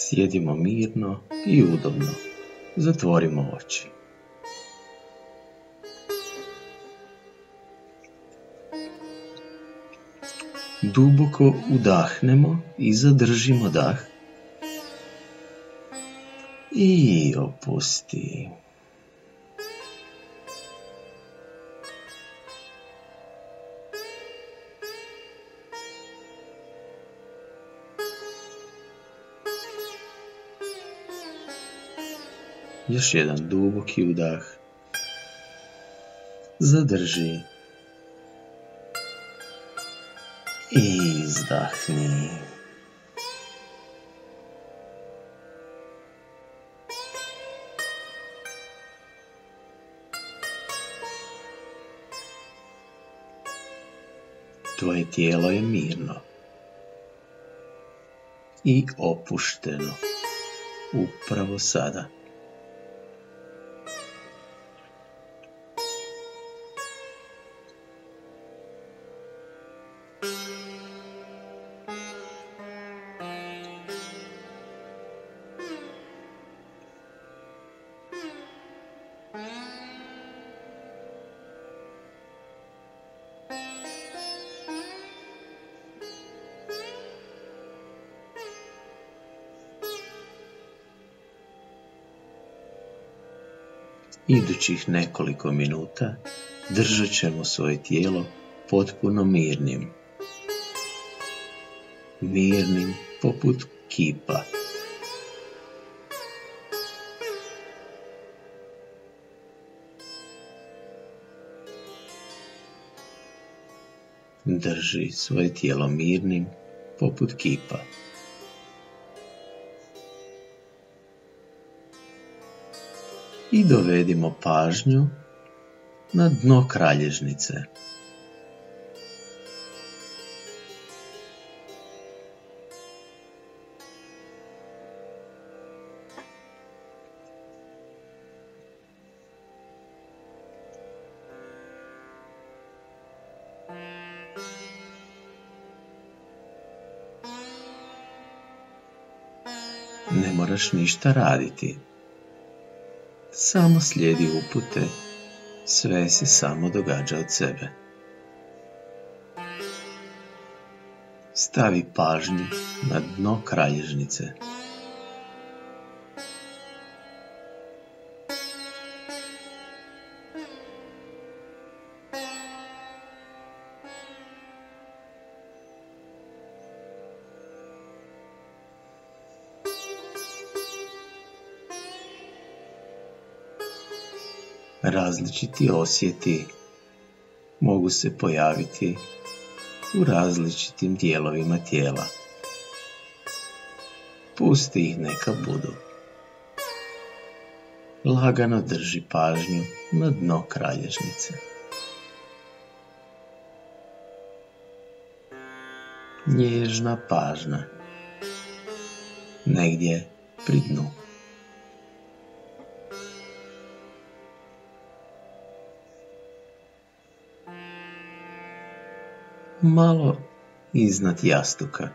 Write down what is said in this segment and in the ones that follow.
Sjedimo mirno i udobno. Zatvorimo oči. Duboko udahnemo i zadržimo dah. I opusti. Još jedan duboki udah. Zadrži. I izdahni. Tvoje tijelo je mirno i opušteno upravo sada. Idućih nekoliko minuta držat ćemo svoje tijelo potpuno mirnim. Mirnim poput kipa. Drži svoje tijelo mirnim poput kipa. I dovedimo pažnju na dno kralježnice. Ne moraš ništa raditi. Samo slijedi upute, sve se samo događa od sebe. Stavi pažnju na dno kralježnice. Različiti osjeti mogu se pojaviti u različitim dijelovima tijela. Pusti ih neka budu. Lagano drži pažnju na dno kralježnice. Nježna pažnja. Negdje pri dnu. Malo iznad jastuka.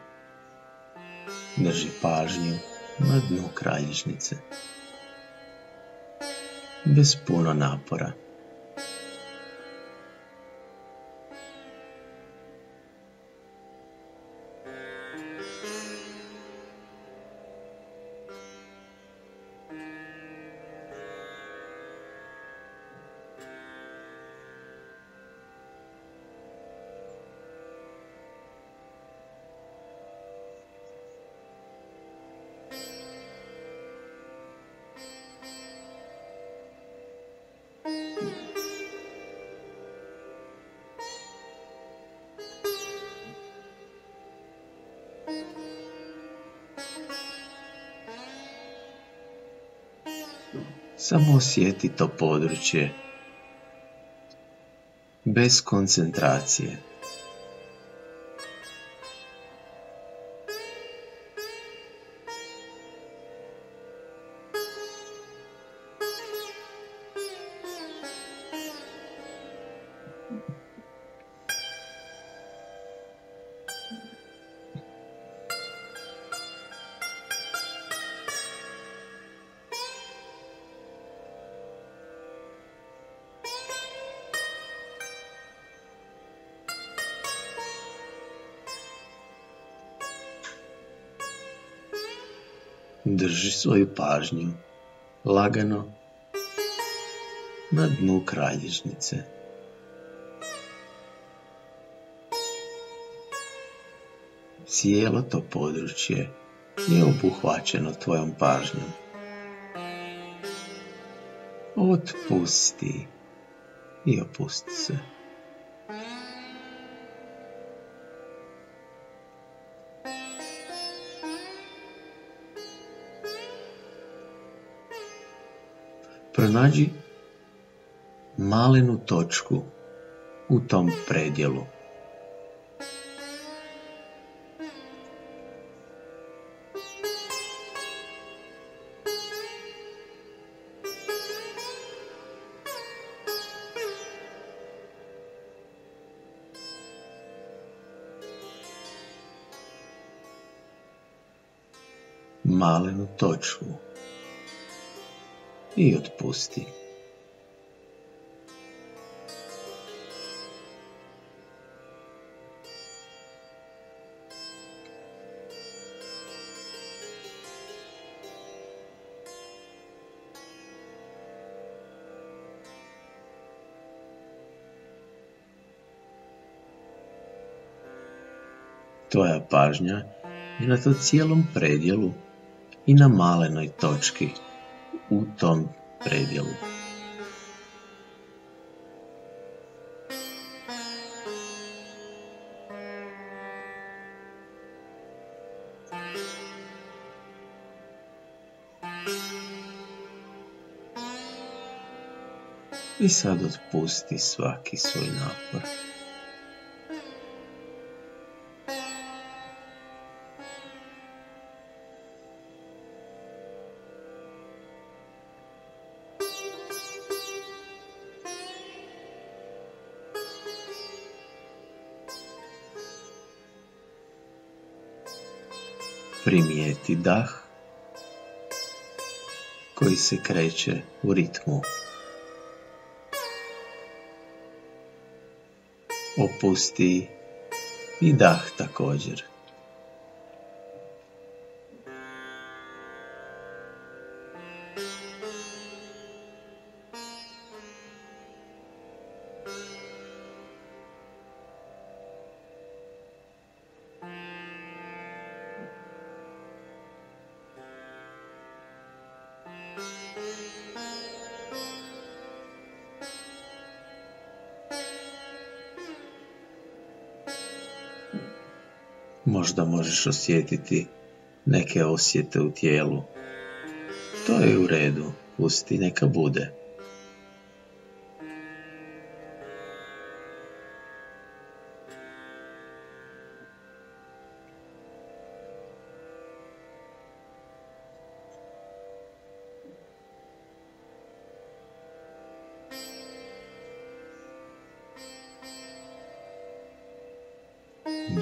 Drži pažnju na dnu kralježnice. Bez puno napora. Samo osjeti to područje bez koncentracije. Drži svoju pažnju lagano na dnu kralježnice. Cijelo to područje je obuhvaćeno tvojom pažnjom. Otpusti i opusti se. Pronađi malenu točku u tom predjelu. Malenu točku i otpusti. Tvoja pažnja je na to cijelom predjelu i na malenoj točki u tom predjelu. I sad otpusti svaki svoj napor. Primijeti dah koji se kreće u ritmu. Opusti i dah također. Možda možeš osjetiti neke osjete u tijelu. To je u redu, pusti neka bude.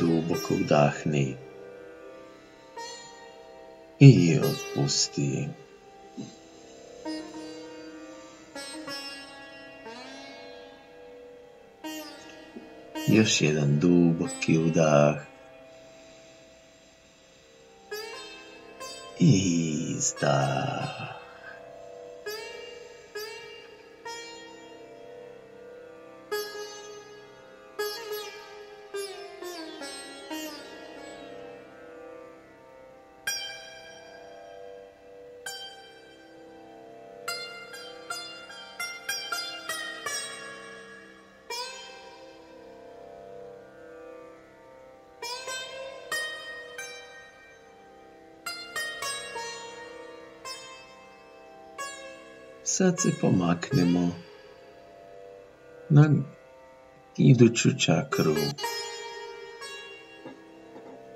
Duboko vdahni i otpusti. Još jedan duboki vdah i izdah. Sad se pomaknemo na iduću čakru.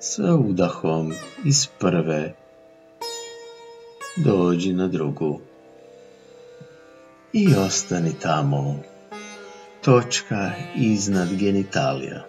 Sa udahom iz prve dođi na drugu i ostani tamo. Točka iznad genitalija.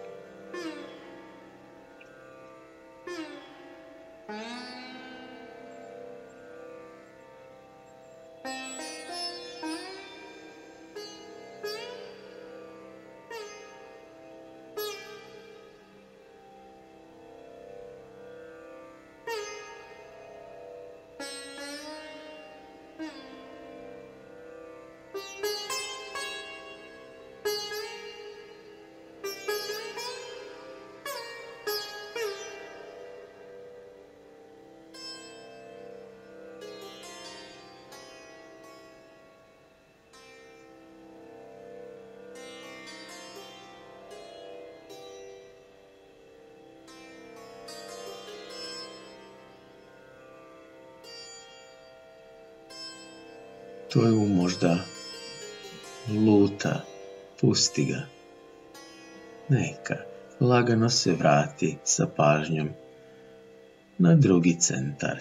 Tvoj možda luta, pusti ga. Neka, lagano se vrati sa pažnjom na drugi centar.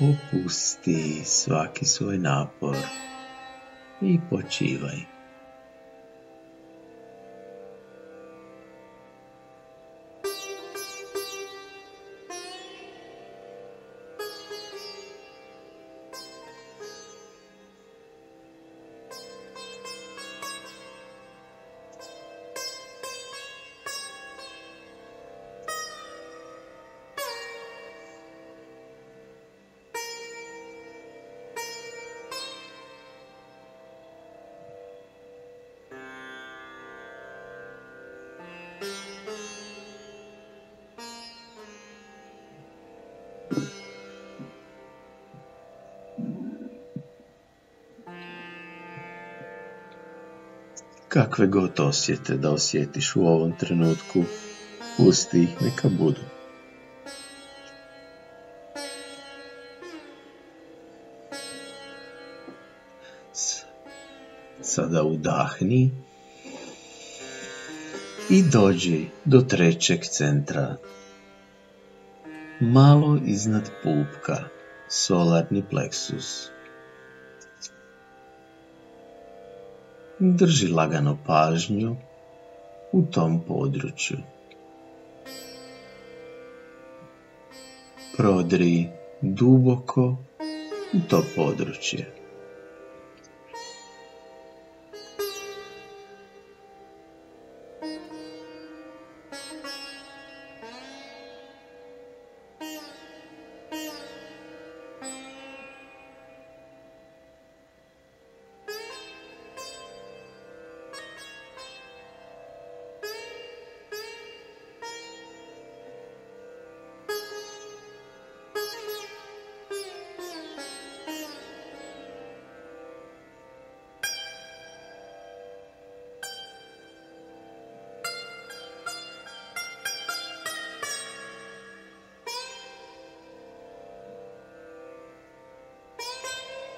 Opusti svaki svoj napor i počivaj. Kakve god osjete da osjetiš u ovom trenutku, pusti ih, neka budu. Sada udahni i dođi do trećeg centra. Malo iznad pupka, solarni pleksus. Drži lagano pažnju u tom području. Prodri duboko u to područje.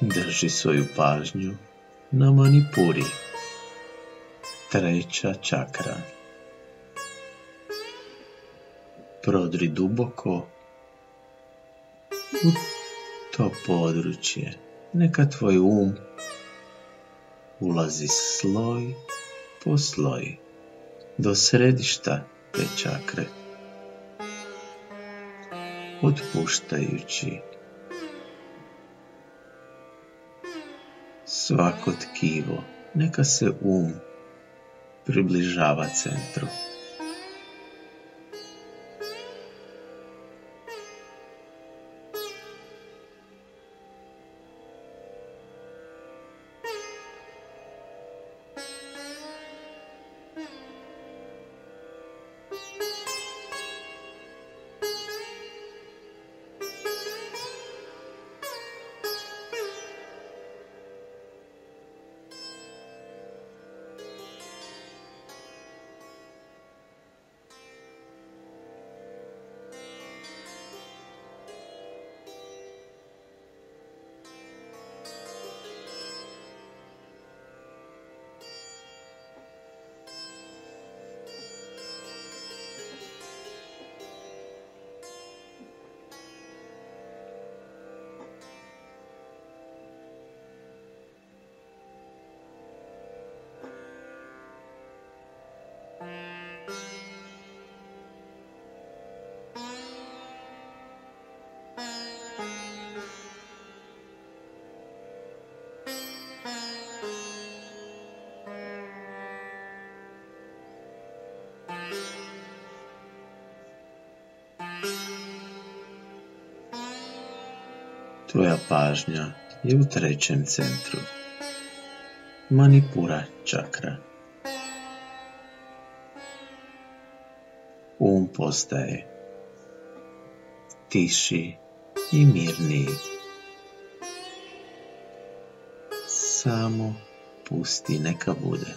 Drži svoju pažnju na Manipuri, treća čakra. Prodri duboko u to područje. Neka tvoj ulazi sloj po sloj do središta te čakre, otpuštajući svako tkivo. Neka se približava centru. Tvoja pažnja je u trećem centru. Manipura čakra. Postaje tiši i mirniji. Samo pusti neka bude.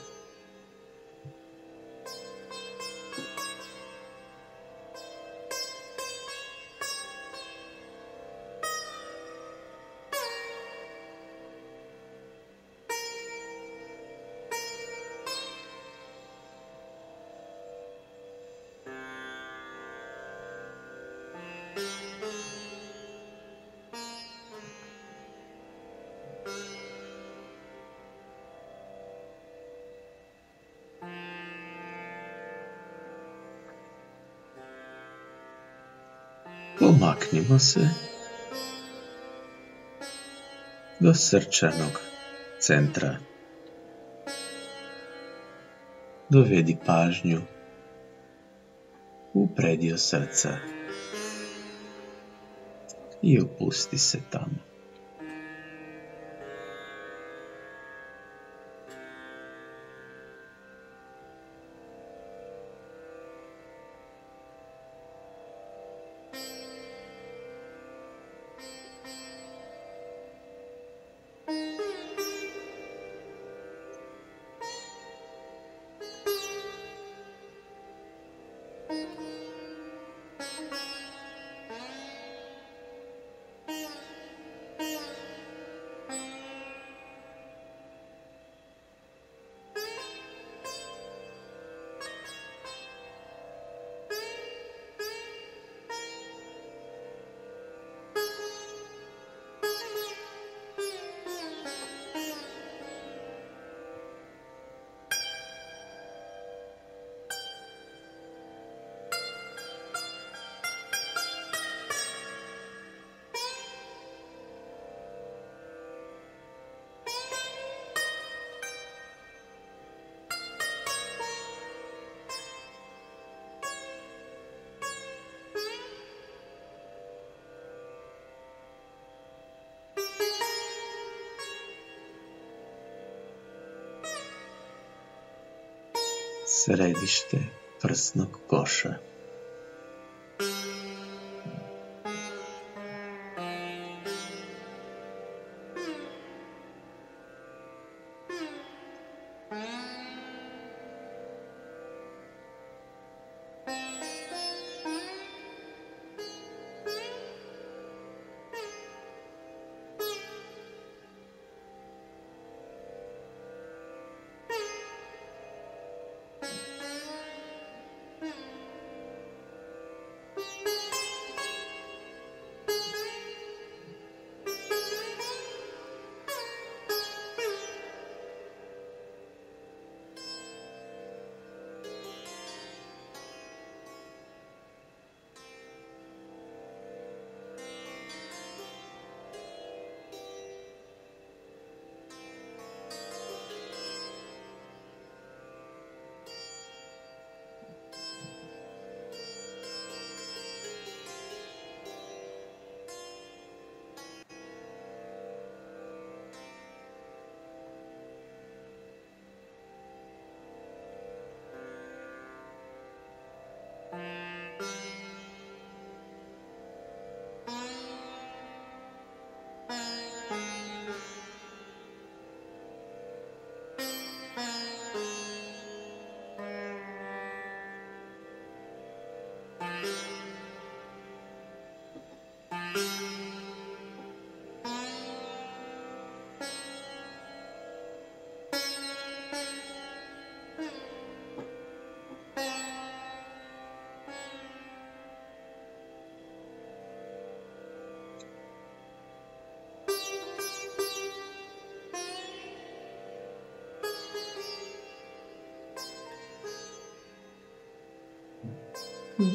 Pomaknimo se do srčanog centra. Dovedi pažnju u predio srca i opusti se tamo. Središte prsnog koša.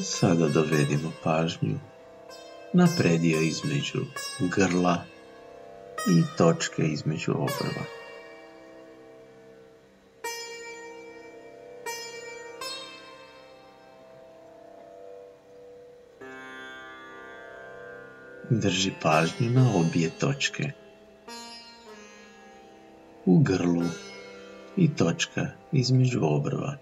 Sada dovedimo pažnju na predio između grla i točke između obrva. Drži pažnju na obje točke, u grlu i točka između obrva.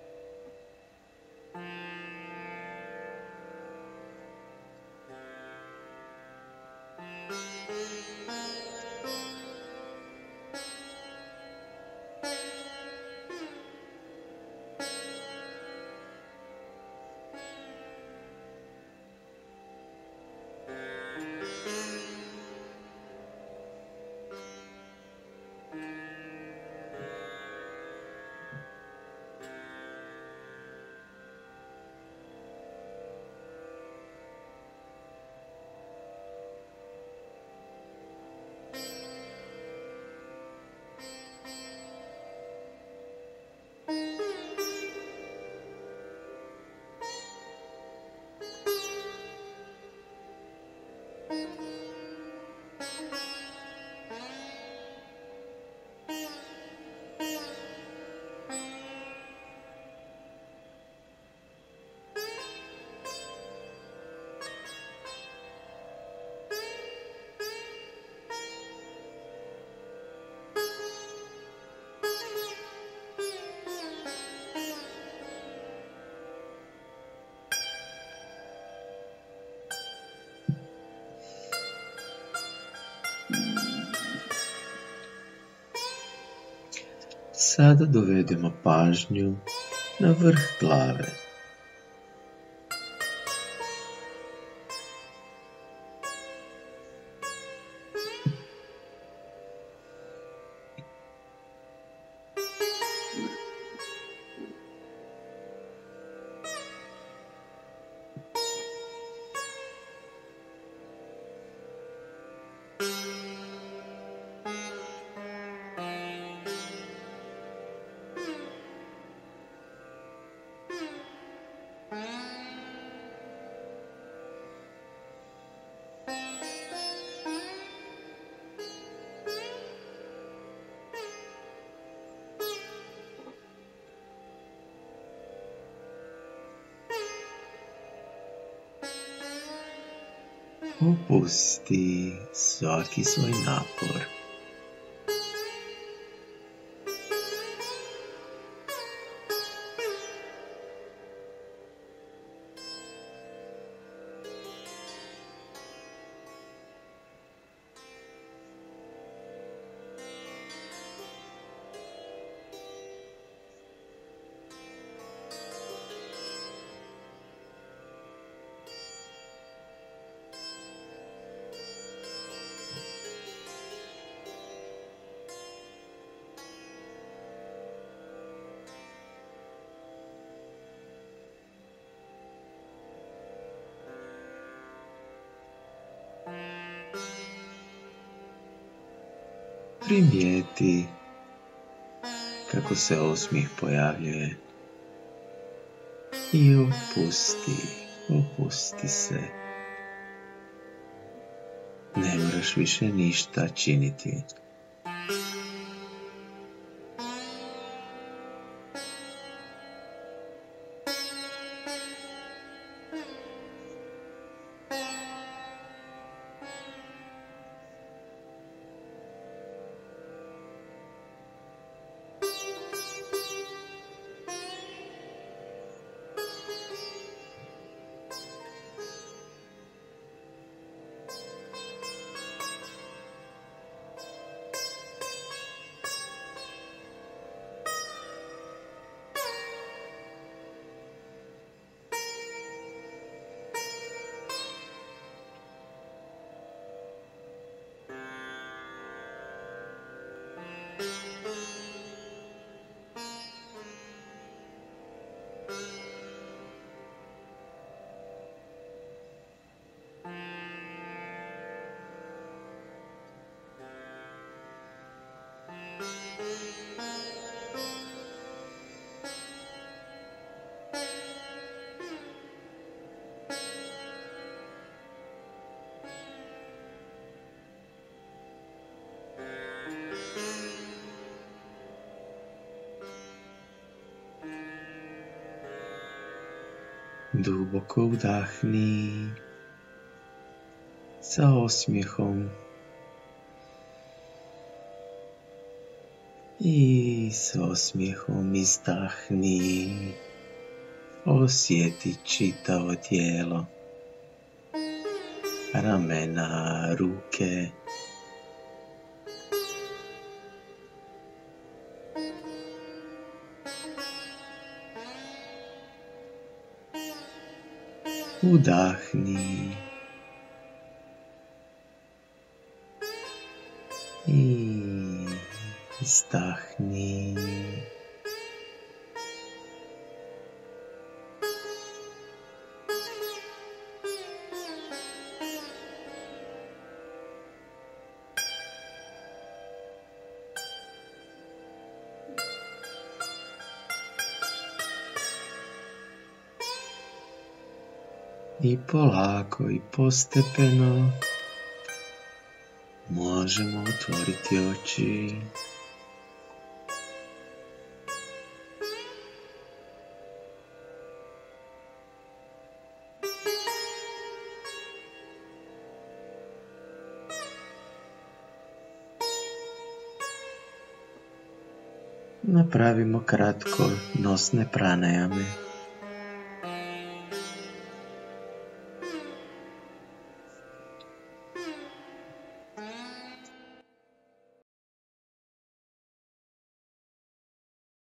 Sada dovedemo pažnju na vrh glave. Opusti svaki svoj napor. Primijeti kako se osmijeh pojavljuje i opusti se. Ne moraš više ništa činiti. Duboko udahni sa osmijehom I s osmijehom izdahni. Osjeti čitavo tijelo, ramena, ruke. Udahni i izdahni. I polako i postepeno možemo otvoriti oči. Napravimo kratko nosne pranajame.